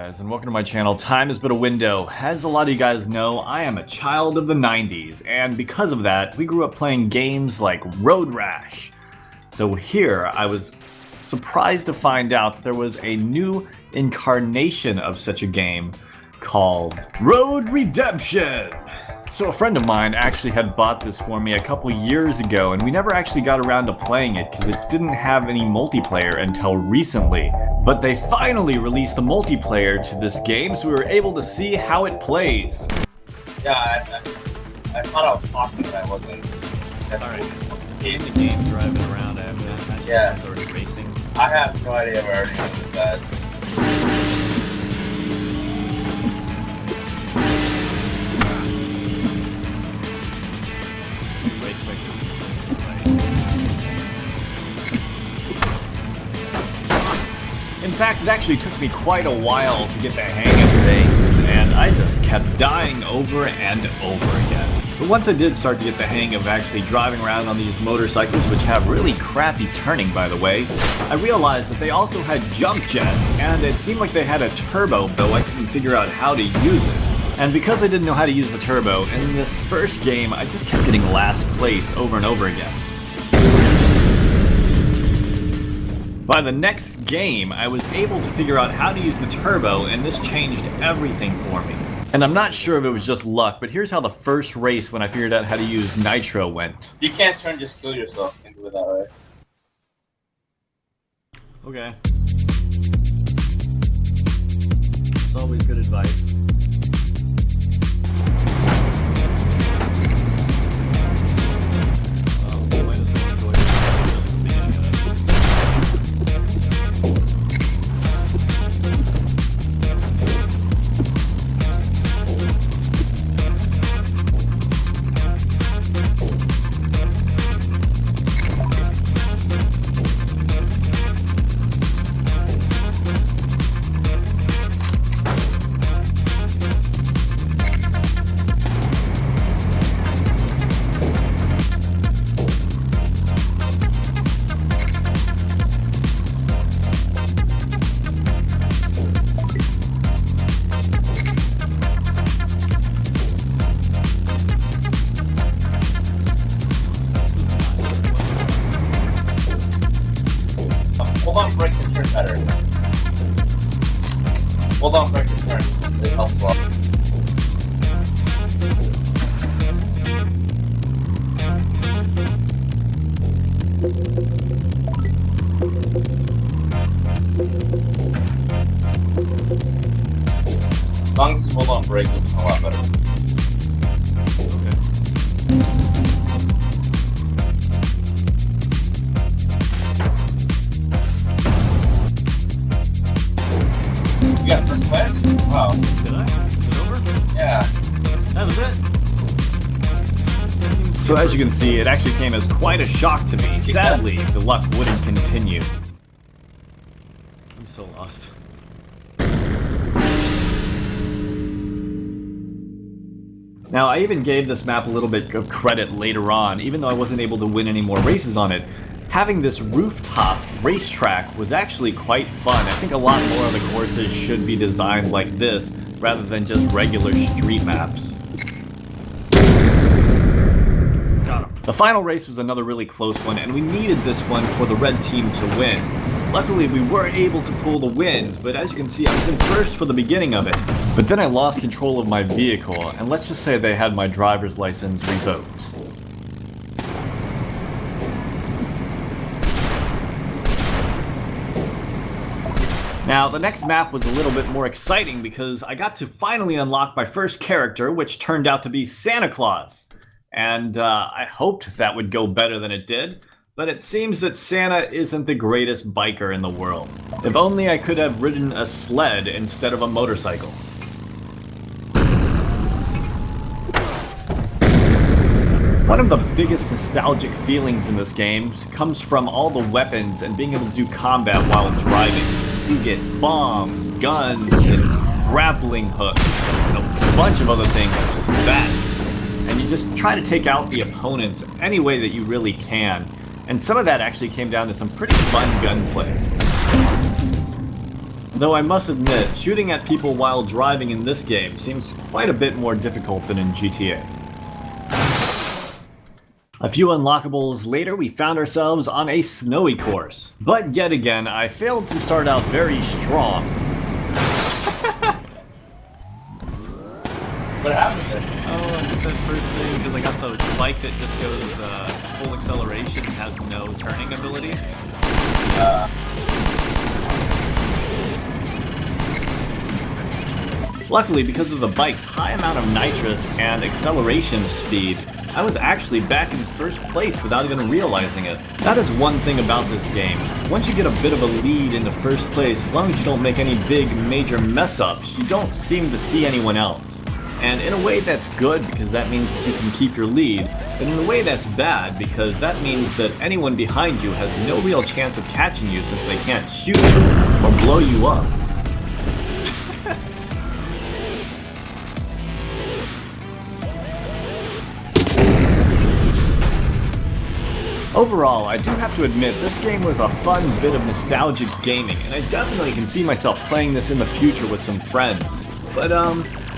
guys, and welcome to my channel. Time is but a window. As a lot of you guys know, I am a child of the 90s, and because of that, we grew up playing games like Rash. So here, I was surprised to find out that there was a new incarnation of such a game called Road Redemption. So a friend of mine actually had bought this for me a couple years ago, and we never actually got around to playing it because it didn't have any multiplayer until recently. But they finally released the multiplayer to this game, so we were able to see how it plays. Yeah, I thought I was talking, but I wasn't. Alright, the game driving around, I have already racing. I have no idea where everything is at. In fact, it actually took me quite a while to get the hang of things, and I just kept dying over and over again. But once I did start to get the hang of actually driving around on these motorcycles, which have really crappy turning by the way, I realized that they also had jump jets, and it seemed like they had a turbo, though I couldn't figure out how to use it. And because I didn't know how to use the turbo, in this first game I just kept getting last place over and over again. By the next game, I was able to figure out how to use the turbo, and this changed everything for me. And I'm not sure if it was just luck, but here's how the first race when I figured out how to use nitro went. You can't turn, just kill yourself. You can do it that way. Okay. It's always good advice. Hold on, break the turn better. Hold on, break the turn. It helps a lot. As long as you hold on, break, it's a lot better. You got first place? Wow. Did I? Is it over? Yeah. That was it. So as you can see, it actually came as quite a shock to me. Sadly, the luck wouldn't continue. I'm so lost. Now, I even gave this map a little bit of credit later on, even though I wasn't able to win any more races on it. Having this rooftop racetrack was actually quite fun. I think a lot more of the courses should be designed like this, rather than just regular street maps. Got him. The final race was another really close one, and we needed this one for the red team to win. Luckily, we were able to pull the win, but as you can see, I was in first for the beginning of it. But then I lost control of my vehicle, and let's just say they had my driver's license revoked. Now, the next map was a little bit more exciting because I got to finally unlock my first character, which turned out to be Santa Claus. And I hoped that would go better than it did, but it seems that Santa isn't the greatest biker in the world. If only I could have ridden a sled instead of a motorcycle. One of the biggest nostalgic feelings in this game comes from all the weapons and being able to do combat while driving. You get bombs, guns, and grappling hooks, and a bunch of other things such as bats. And you just try to take out the opponents any way that you really can. And some of that actually came down to some pretty fun gunplay. Though I must admit, shooting at people while driving in this game seems quite a bit more difficult than in GTA. A few unlockables later, we found ourselves on a snowy course. But yet again, I failed to start out very strong. What happened there? Oh, I did that first thing because I got the bike that just goes full acceleration and has no turning ability. Luckily, because of the bike's high amount of nitrous and acceleration speed, I was actually back in first place without even realizing it. That is one thing about this game. Once you get a bit of a lead in the first place, as long as you don't make any big major mess-ups, you don't seem to see anyone else. And in a way that's good because that means that you can keep your lead, but in a way that's bad because that means that anyone behind you has no real chance of catching you since they can't shoot you or blow you up. Overall, I do have to admit, this game was a fun bit of nostalgic gaming, and I definitely can see myself playing this in the future with some friends. But,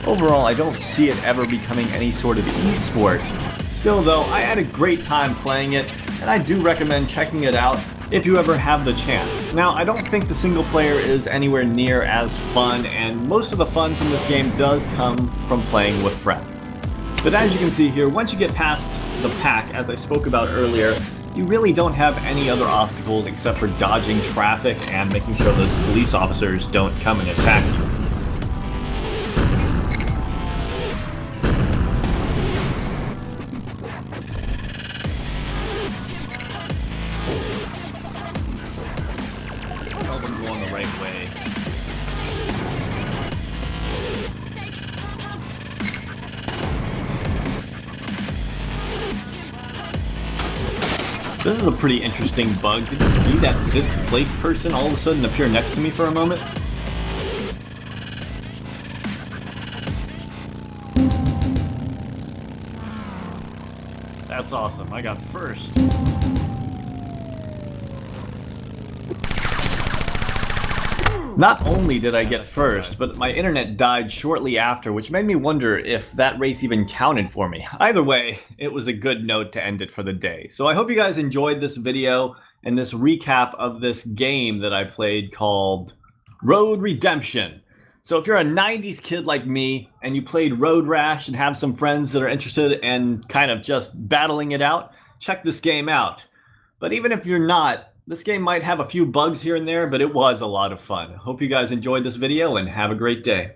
overall, I don't see it ever becoming any sort of esport. Still though, I had a great time playing it, and I do recommend checking it out if you ever have the chance. Now, I don't think the single player is anywhere near as fun, and most of the fun from this game does come from playing with friends. But as you can see here, once you get past the pack, as I spoke about earlier, you really don't have any other obstacles except for dodging traffic and making sure those police officers don't come and attack you. I'm going the right way. This is a pretty interesting bug. Did you see that 5th place person all of a sudden appear next to me for a moment? That's awesome. I got first. Not only did I get first, but my internet died shortly after, which made me wonder if that race even counted for me. Either way, it was a good note to end it for the day. So I hope you guys enjoyed this video and this recap of this game that I played called Road Redemption. So if you're a 90s kid like me and you played Road Rash and have some friends that are interested in kind of just battling it out, check this game out. But even if you're not, this game might have a few bugs here and there, but it was a lot of fun. Hope you guys enjoyed this video and have a great day.